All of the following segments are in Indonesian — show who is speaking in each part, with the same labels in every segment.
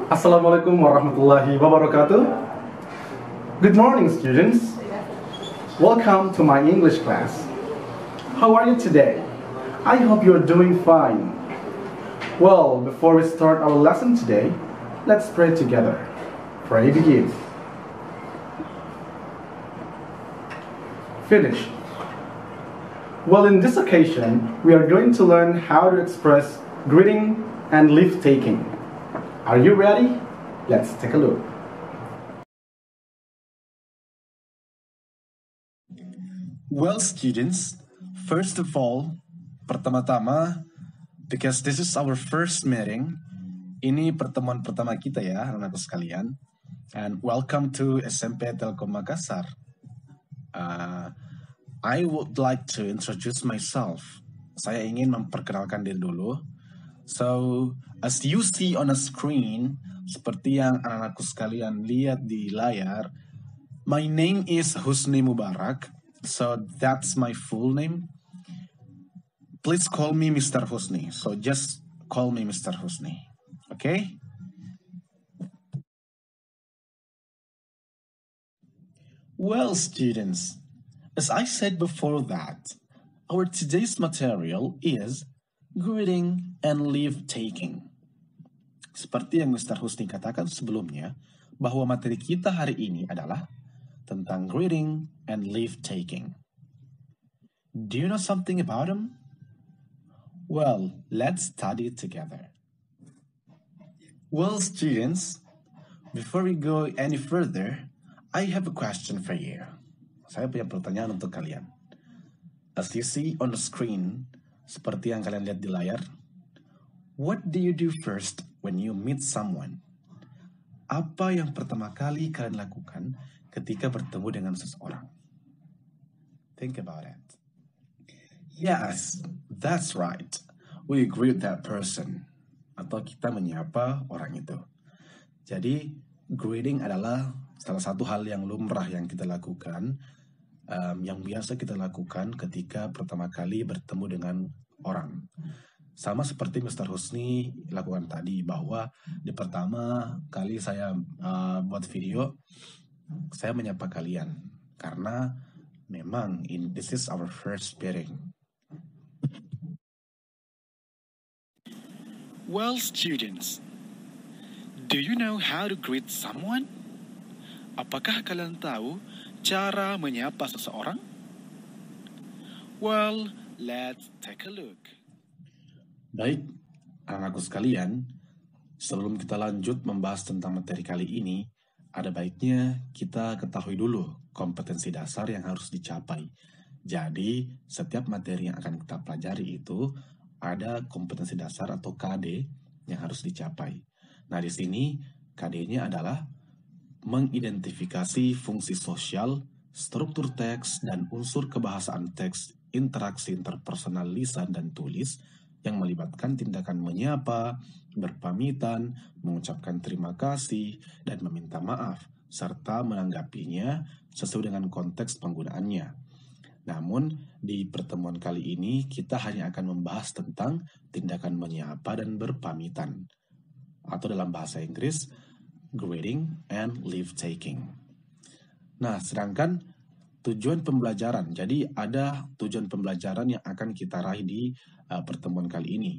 Speaker 1: Assalamualaikum warahmatullahi wabarakatuh. Good morning, students. Welcome to my English class. How are you today? I hope you're doing fine. Well, before we start our lesson today, let's pray together. Pray begin. Finish. Well, in this occasion, we are going to learn how to express greeting and leave taking. Are you ready? Let's take a look.
Speaker 2: Well, students, first of all, pertama-tama, because this is our first meeting, ini pertemuan pertama kita ya, anak-anakku sekalian, and welcome to SMP Telkom Makassar. I would like to introduce myself. Saya ingin memperkenalkan diri dulu. So, as you see on a screen, seperti yang anak-anakku sekalian lihat di layar, my name is Husni Mubarak. So, that's my full name. Please call me Mr. Husni. So, just call me Mr. Husni. Okay? Well, students, as I said before that, our today's material is greeting and leave taking. Seperti yang Mr. Husni katakan sebelumnya, bahwa materi kita hari ini adalah tentang greeting and leave taking. Do you know something about them? Well, let's study it together. Well, students, before we go any further, I have a question for you. Saya punya pertanyaan untuk kalian. As you see on the screen, seperti yang kalian lihat di layar, what do you do first when you meet someone? Apa yang pertama kali kalian lakukan ketika bertemu dengan seseorang? Think about it. Yes, that's right. We greet that person. Atau kita menyapa orang itu. Jadi, greeting adalah salah satu hal yang lumrah yang kita lakukan, yang biasa kita lakukan ketika pertama kali bertemu dengan orang. Sama seperti Mr. Husni lakukan tadi, bahwa di pertama kali saya buat video, saya menyapa kalian. Karena memang this is our first meeting.
Speaker 3: Well, students, do you know how to greet someone? Apakah kalian tahu cara menyapa seseorang? Well, let's take a look.
Speaker 2: Baik, anakku sekalian, sebelum kita lanjut membahas tentang materi kali ini, ada baiknya kita ketahui dulu kompetensi dasar yang harus dicapai. Jadi, setiap materi yang akan kita pelajari itu ada kompetensi dasar atau KD yang harus dicapai. Nah, di sini KD-nya adalah mengidentifikasi fungsi sosial, struktur teks, dan unsur kebahasaan teks, interaksi interpersonal lisan dan tulis yang melibatkan tindakan menyapa, berpamitan, mengucapkan terima kasih, dan meminta maaf, serta menanggapinya sesuai dengan konteks penggunaannya. Namun, di pertemuan kali ini kita hanya akan membahas tentang tindakan menyapa dan berpamitan, atau dalam bahasa Inggris, greeting and leave taking. Nah, sedangkan tujuan pembelajaran, jadi ada tujuan pembelajaran yang akan kita raih di pertemuan kali ini.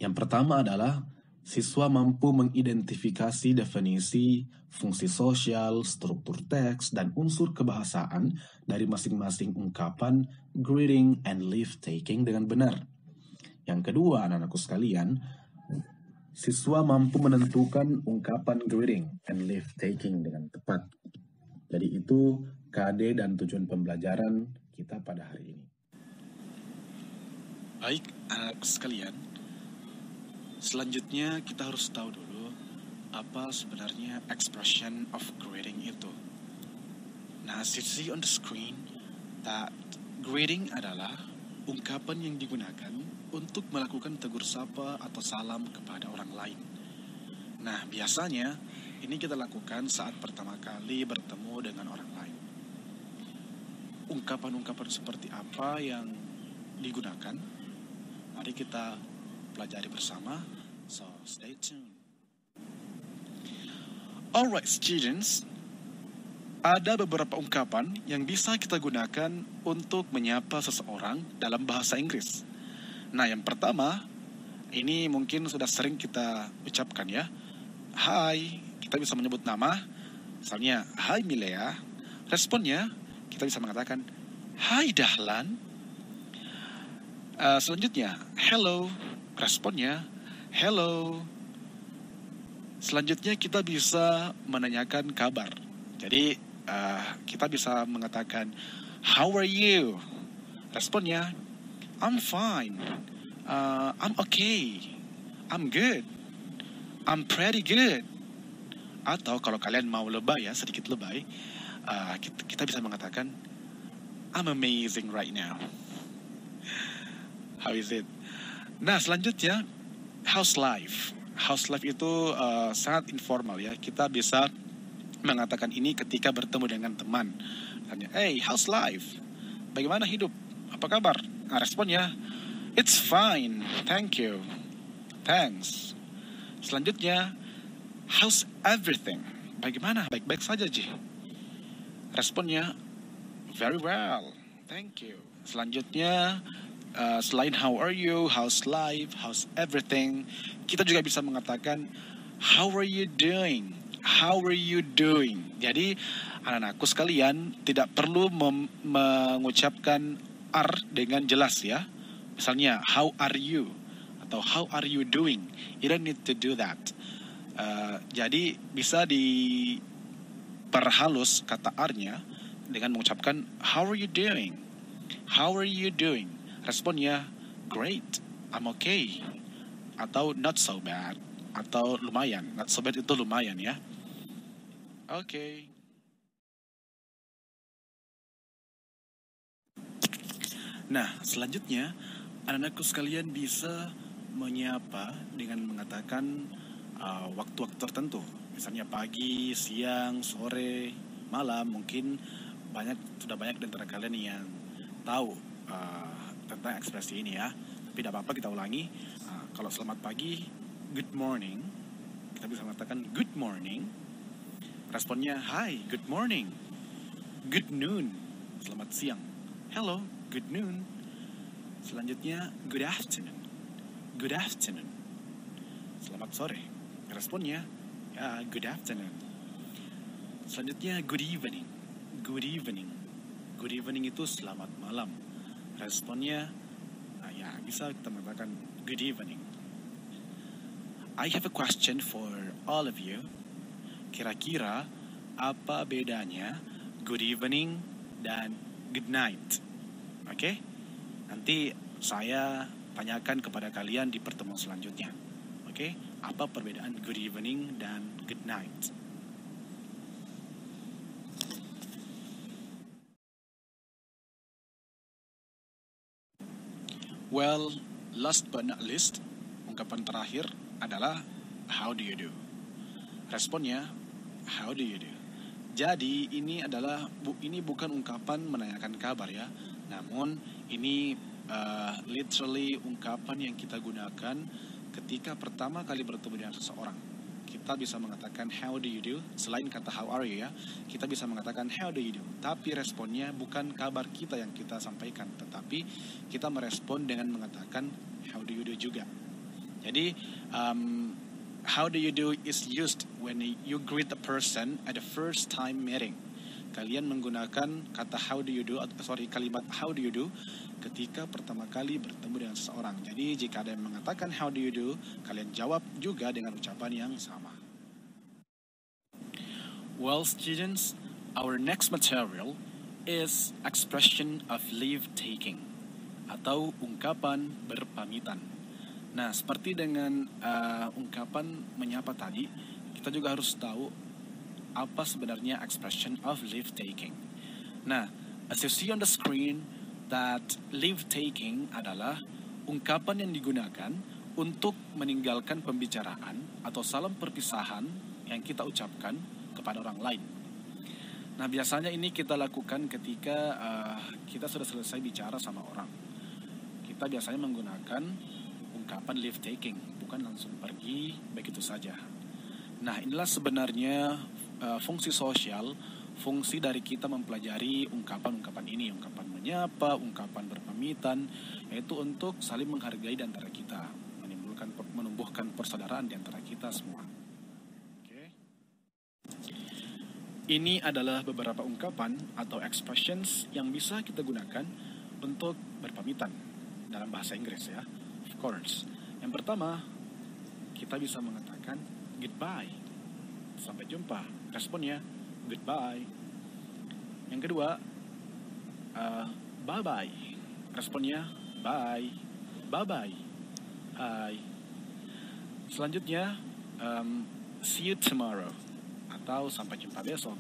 Speaker 2: Yang pertama adalah siswa mampu mengidentifikasi definisi, fungsi sosial, struktur teks, dan unsur kebahasaan dari masing-masing ungkapan greeting and leave taking dengan benar. Yang kedua, anak-anakku sekalian, siswa mampu menentukan ungkapan greeting and leave taking dengan tepat. Jadi itu KD dan tujuan pembelajaran kita pada hari ini.
Speaker 3: Baik, anak sekalian, selanjutnya kita harus tahu dulu apa sebenarnya expression of greeting itu. Nah, as you see on the screen, that greeting adalah ungkapan yang digunakan untuk melakukan tegur sapa atau salam kepada orang lain. Nah, biasanya ini kita lakukan saat pertama kali bertemu dengan orang lain. Ungkapan-ungkapan seperti apa yang digunakan? Mari kita pelajari bersama. So, stay tuned. Alright students, ada beberapa ungkapan yang bisa kita gunakan untuk menyapa seseorang dalam bahasa Inggris. Nah, yang pertama, ini mungkin sudah sering kita ucapkan ya. Hai, kita bisa menyebut nama. Misalnya, hai Milea. Responnya, kita bisa mengatakan, hai Dahlan. Selanjutnya, hello. Responnya, hello. Selanjutnya kita bisa menanyakan kabar. Jadi kita bisa mengatakan, how are you? Responnya, I'm fine. I'm okay. I'm good. I'm pretty good. Atau kalau kalian mau lebay ya, sedikit lebay, kita bisa mengatakan, I'm amazing right now. How is it? Nah, selanjutnya, how's life? How's life itu sangat informal ya. Kita bisa mengatakan ini ketika bertemu dengan teman. Tanya, hey, how's life? Bagaimana hidup? Apa kabar? Nah, responnya, it's fine, thank you, thanks. Selanjutnya, how's everything? Bagaimana? Baik-baik saja, Ji. Responnya, very well, thank you. Selanjutnya, selain how are you, how's life, how's everything, kita juga bisa mengatakan how are you doing, how are you doing. Jadi anak-anakku sekalian tidak perlu mengucapkan R dengan jelas ya. Misalnya how are you atau how are you doing. You don't need to do that. Jadi bisa diperhalus kata R-nya dengan mengucapkan how are you doing, how are you doing. Responnya, great, I'm okay. Atau not so bad. Atau lumayan. Not so bad itu lumayan ya. Oke. Nah, selanjutnya, anak-anakku sekalian bisa menyapa dengan mengatakan waktu-waktu tertentu. Misalnya pagi, siang, sore, malam. Mungkin sudah banyak dari kalian yang tahu tentang ekspresi ini ya. Tapi tidak apa-apa, kita ulangi. Kalau selamat pagi, good morning. Kita bisa mengatakan good morning. Responnya, hi, good morning. Good noon, selamat siang. Hello, good noon. Selanjutnya, good afternoon. Good afternoon. Selamat sore. Responnya, good afternoon. Selanjutnya, good evening. Good evening. Good evening itu selamat malam. Responnya, bisa kita mengatakan good evening. I have a question for all of you. Kira-kira apa bedanya good evening dan good night? Oke? Nanti saya tanyakan kepada kalian di pertemuan selanjutnya. Oke? Apa perbedaan good evening dan good night? Well, last but not least, ungkapan terakhir adalah how do you do? Responnya, how do you do? Jadi ini bukan ungkapan menanyakan kabar ya, namun ini literally ungkapan yang kita gunakan ketika pertama kali bertemu dengan seseorang. Kita bisa mengatakan how do you do, selain kata how are you ya, kita bisa mengatakan how do you do. Tapi responnya bukan kabar kita yang kita sampaikan, tetapi kita merespon dengan mengatakan how do you do juga. Jadi how do you do is used when you greet a person at the first time meeting. Kalian menggunakan kata kalimat how do you do ketika pertama kali bertemu dengan seseorang. Jadi jika ada yang mengatakan how do you do, kalian jawab juga dengan ucapan yang sama. Well students, our next material is expression of leave taking atau ungkapan berpamitan. Nah, seperti dengan ungkapan menyapa tadi, kita juga harus tahu apa sebenarnya expression of leave taking. Nah, as you see on the screen, that leave taking adalah ungkapan yang digunakan untuk meninggalkan pembicaraan atau salam perpisahan yang kita ucapkan kepada orang lain. Nah, biasanya ini kita lakukan ketika kita sudah selesai bicara sama orang. Kita biasanya menggunakan ungkapan leave taking, bukan langsung pergi begitu saja. Nah, inilah sebenarnya fungsi sosial, fungsi dari kita mempelajari ungkapan-ungkapan ini, ungkapan menyapa, ungkapan berpamitan, yaitu untuk saling menghargai di antara kita, menumbuhkan persaudaraan di antara kita semua. Oke. Ini adalah beberapa ungkapan atau expressions yang bisa kita gunakan untuk berpamitan dalam bahasa Inggris ya. Of course. Yang pertama, kita bisa mengatakan goodbye. Sampai jumpa. Responnya goodbye. Yang kedua, bye-bye. Responnya bye. Bye-bye. Hai. Selanjutnya, see you tomorrow. Atau sampai jumpa besok.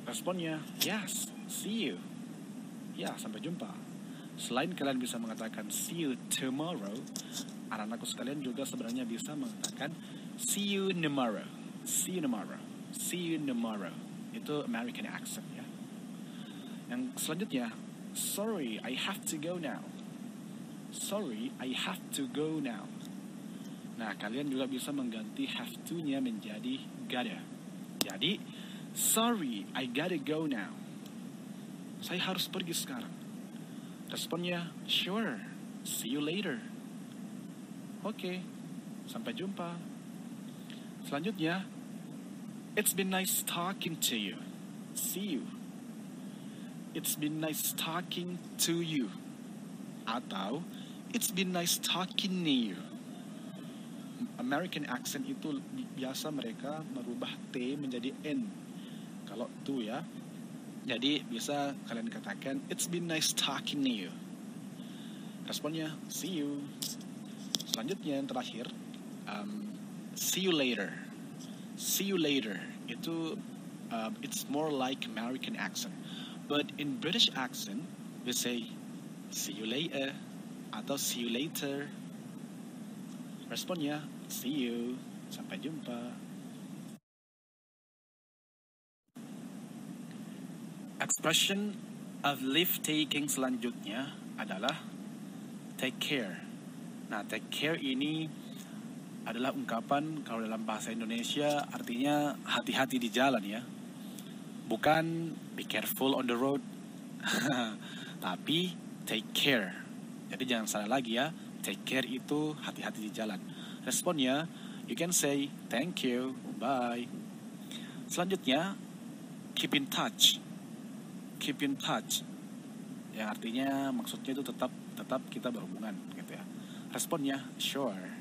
Speaker 3: Responnya, yes, see you. Ya, sampai jumpa. Selain kalian bisa mengatakan see you tomorrow, anak-anakku sekalian juga sebenarnya bisa mengatakan see you tomorrow. See you tomorrow. See you tomorrow. Itu American accent ya. Yang selanjutnya, sorry, I have to go now. Sorry, I have to go now. Nah, kalian juga bisa mengganti have to-nya menjadi gotta. Jadi, sorry, I gotta go now. Saya harus pergi sekarang. Responnya, sure, see you later. Oke, sampai jumpa. Selanjutnya, it's been nice talking to you. See you. It's been nice talking to you. Atau, it's been nice talking to you. American accent itu biasa mereka merubah T menjadi N. Kalau to ya. Jadi bisa kalian katakan, it's been nice talking to you. Responnya, see you. Selanjutnya yang terakhir, see you later. See you later. Itu, it's more like American accent. But in British accent, we say, see you later. Atau see you later. Responnya, see you. Sampai jumpa. Expression of leave taking selanjutnya adalah take care. Nah, take care ini adalah ungkapan kalau dalam bahasa Indonesia artinya hati-hati di jalan ya. Bukan be careful on the road. Tapi take care. Jadi jangan salah lagi ya. Take care itu hati-hati di jalan. Responnya, you can say thank you, bye. Selanjutnya, keep in touch. Keep in touch. Yang artinya maksudnya itu tetap kita berhubungan gitu ya. Responnya, sure.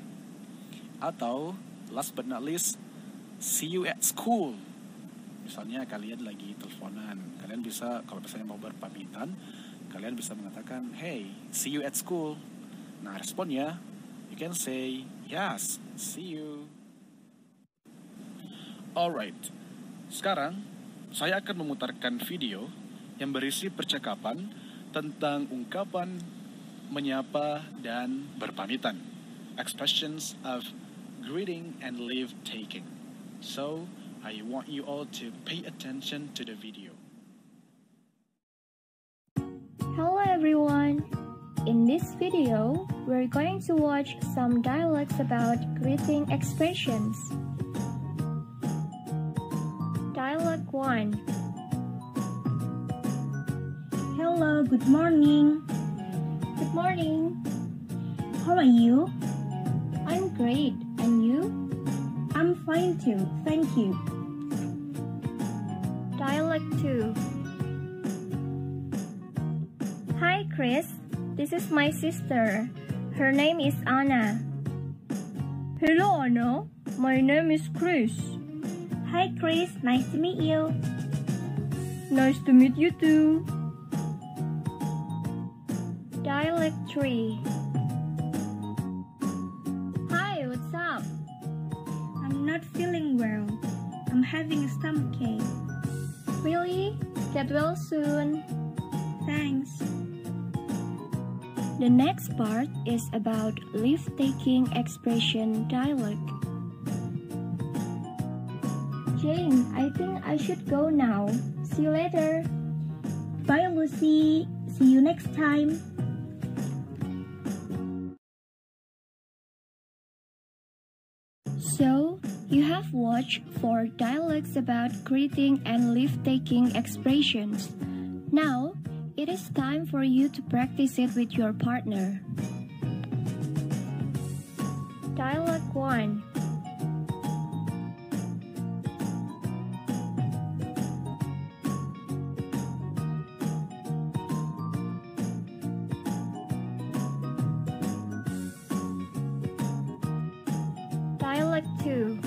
Speaker 3: Atau last but not least, see you at school. Misalnya kalian lagi teleponan, kalian bisa kalau misalnya mau berpamitan, kalian bisa mengatakan, hey, see you at school. Nah, responnya, you can say, yes, see you. Alright, sekarang saya akan memutarkan video yang berisi percakapan tentang ungkapan menyapa dan berpamitan. Expressions of greeting and leave taking. So, I want you all to pay attention to the video.
Speaker 4: Hello everyone! In this video, we're going to watch some dialogues about greeting expressions. Dialogue 1.
Speaker 5: Hello, good morning.
Speaker 4: Good morning.
Speaker 5: How are you?
Speaker 4: I'm great. And you?
Speaker 5: I'm fine too, thank you.
Speaker 4: Dialogue 2. Hi Chris, this is my sister. Her name is Anna.
Speaker 5: Hello Anna, my name is Chris. Hi Chris, nice to meet you.
Speaker 4: Nice to meet you too. Dialogue 3. Hi, what's up?
Speaker 5: I'm not feeling well. I'm having a stomachache.
Speaker 4: Really? Get well soon.
Speaker 5: Thanks.
Speaker 4: The next part is about leave-taking expression dialogue. Jane, I think I should go now. See you later.
Speaker 5: Bye Lucy. See you next time.
Speaker 4: So, You have watched 4 dialogues about greeting and leave-taking expressions. Now, it is time for you to practice it with your partner. Dialogue 1. Dialogue 2.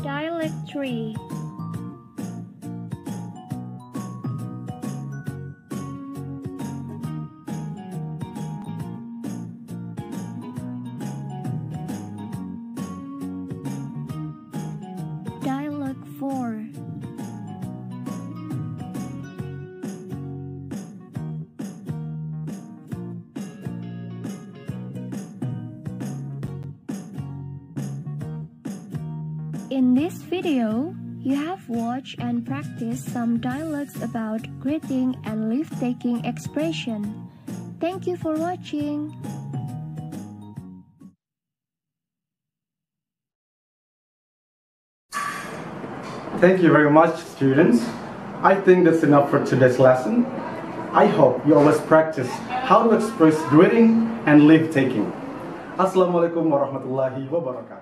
Speaker 4: Dialogue 3. Dialogue 4. In this video, you have watched and practiced some dialogues about greeting and leave-taking expression. Thank you for watching.
Speaker 1: Thank you very much, students. I think that's enough for today's lesson. I hope you always practice how to express greeting and leave-taking. Assalamualaikum warahmatullahi wabarakatuh.